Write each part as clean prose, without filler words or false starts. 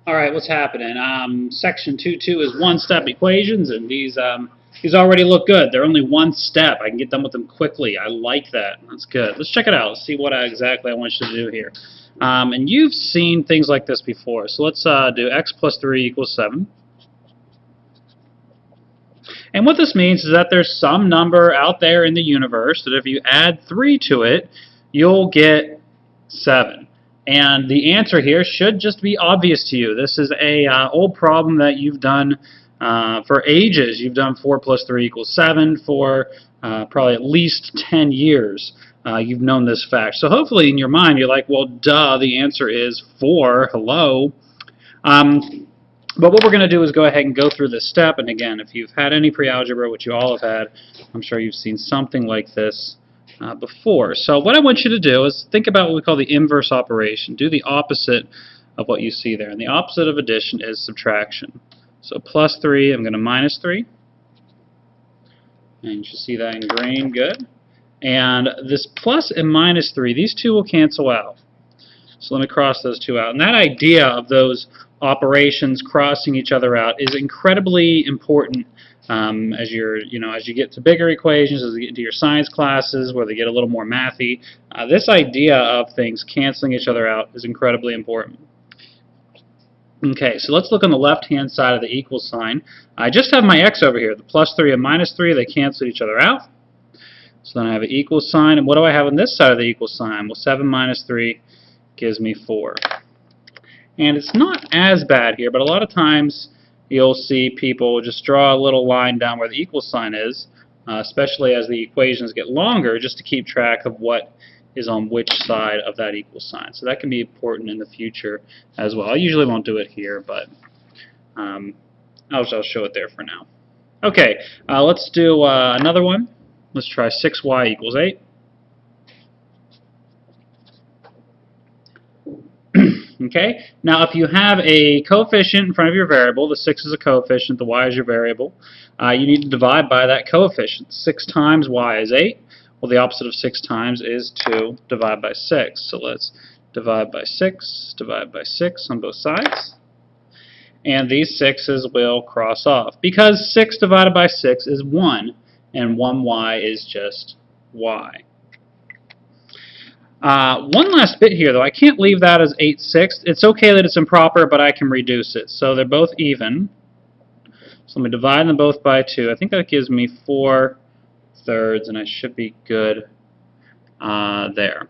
All right, what's happening? Section 2.2 is one-step equations, and these already look good. They're only one step. I can get done with them quickly. I like that. That's good. Let's check it out. Let's see what exactly I want you to do here. And you've seen things like this before. So let's do x plus 3 equals 7. And what this means is that there's some number out there in the universe that if you add 3 to it, you'll get 7. And the answer here should just be obvious to you. This is a old problem that you've done for ages. You've done 4 plus 3 equals 7 for probably at least 10 years. You've known this fact. So hopefully in your mind you're like, well, duh, the answer is 4. Hello. But what we're going to do is go ahead and go through this step. And again, if you've had any pre-algebra, which you all have had, I'm sure you've seen something like this before. So what I want you to do is think about what we call the inverse operation. Do the opposite of what you see there. And the opposite of addition is subtraction. So plus 3, I'm going to minus 3. And you should see that in green. Good. And this plus and minus 3, these two will cancel out. So let me cross those two out. And that idea of those operations crossing each other out is incredibly important as you get to bigger equations, as you get into your science classes where they get a little more mathy. This idea of things canceling each other out is incredibly important. Okay, so let's look on the left-hand side of the equal sign. I just have my x over here. The plus 3 and minus 3, they cancel each other out. So then I have an equal sign. And what do I have on this side of the equal sign? Well, 7 minus 3 gives me 4. And it's not as bad here, but a lot of times you'll see people just draw a little line down where the equal sign is, especially as the equations get longer, just to keep track of what is on which side of that equal sign. So that can be important in the future as well. I usually won't do it here, but I'll show it there for now. Okay, let's do another one. Let's try 6y equals 8. Okay, now if you have a coefficient in front of your variable, the 6 is a coefficient, the y is your variable, you need to divide by that coefficient. 6 times y is 8. Well, the opposite of 6 times is 2 divided by 6. So let's divide by 6 on both sides. And these 6's will cross off. Because 6 divided by 6 is 1, and 1y is just y. One last bit here, though. I can't leave that as 8/6. It's okay that it's improper, but I can reduce it. So they're both even. So let me divide them both by 2. I think that gives me 4/3, and I should be good there.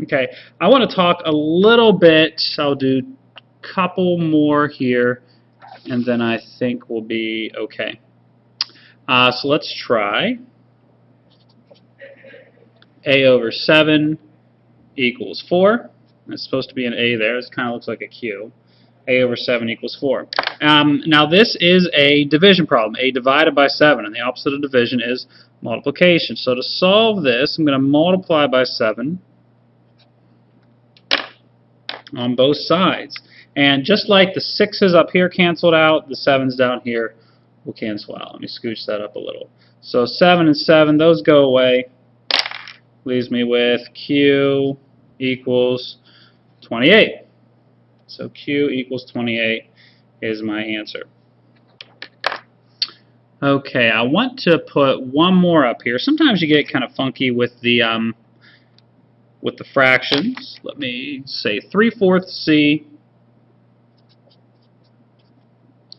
Okay, I want to talk a little bit. I'll do a couple more here, and then I think we'll be okay. So let's try a over 7 equals 4. It's supposed to be an a there. It kind of looks like a q. A over 7 equals 4. Now this is a division problem. A divided by 7, and the opposite of division is multiplication. So to solve this, I'm going to multiply by 7 on both sides. And just like the 6's up here canceled out, the 7's down here will cancel out. Let me scooch that up a little. So 7 and 7, those go away. Leaves me with q equals 28. So q equals 28 is my answer. Okay, I want to put one more up here. Sometimes you get kind of funky with the fractions. Let me say 3/4 c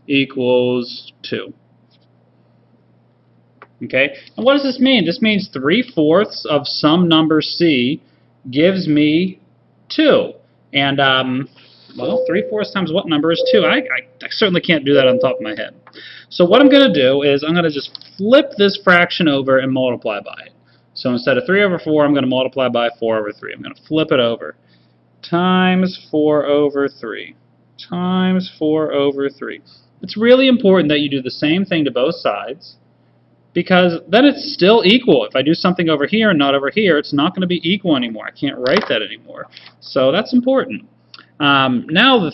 equals 2. Okay, and what does this mean? This means 3/4 of some number c gives me 2. And, well, 3/4 times what number is 2? I certainly can't do that on top of my head. So what I'm going to do is I'm going to just flip this fraction over and multiply by it. So instead of 3 over 4, I'm going to multiply by 4 over 3. I'm going to flip it over. Times 4 over 3. Times 4 over 3. It's really important that you do the same thing to both sides, because then it's still equal. If I do something over here and not over here, it's not going to be equal anymore. I can't write that anymore. So that's important. Now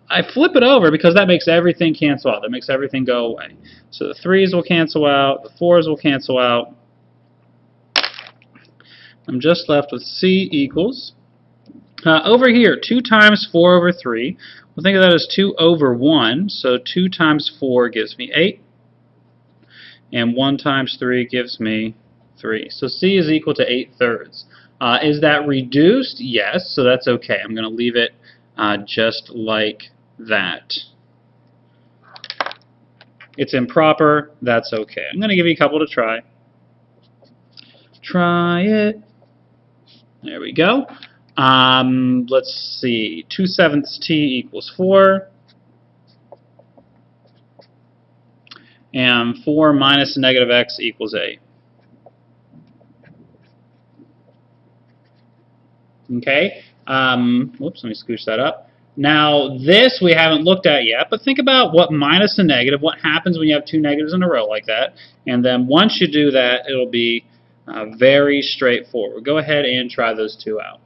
I flip it over because that makes everything cancel out. That makes everything go away. So the 3's will cancel out. The 4's will cancel out. I'm just left with c equals. Over here, 2 times 4 over 3. Well, think of that as 2 over 1, so 2 times 4 gives me 8, and 1 times 3 gives me 3. So C is equal to 8/3. Is that reduced? Yes, so that's okay. I'm going to leave it just like that. It's improper. That's okay. I'm going to give you a couple to try. Try it. There we go. Let's see. 2/7 t equals 4. And 4 minus negative x equals 8. Okay. Whoops, let me scooch that up. Now, this we haven't looked at yet, but think about what minus a negative, what happens when you have 2 negatives in a row like that. And then once you do that, it'll be very straightforward. Go ahead and try those 2 out.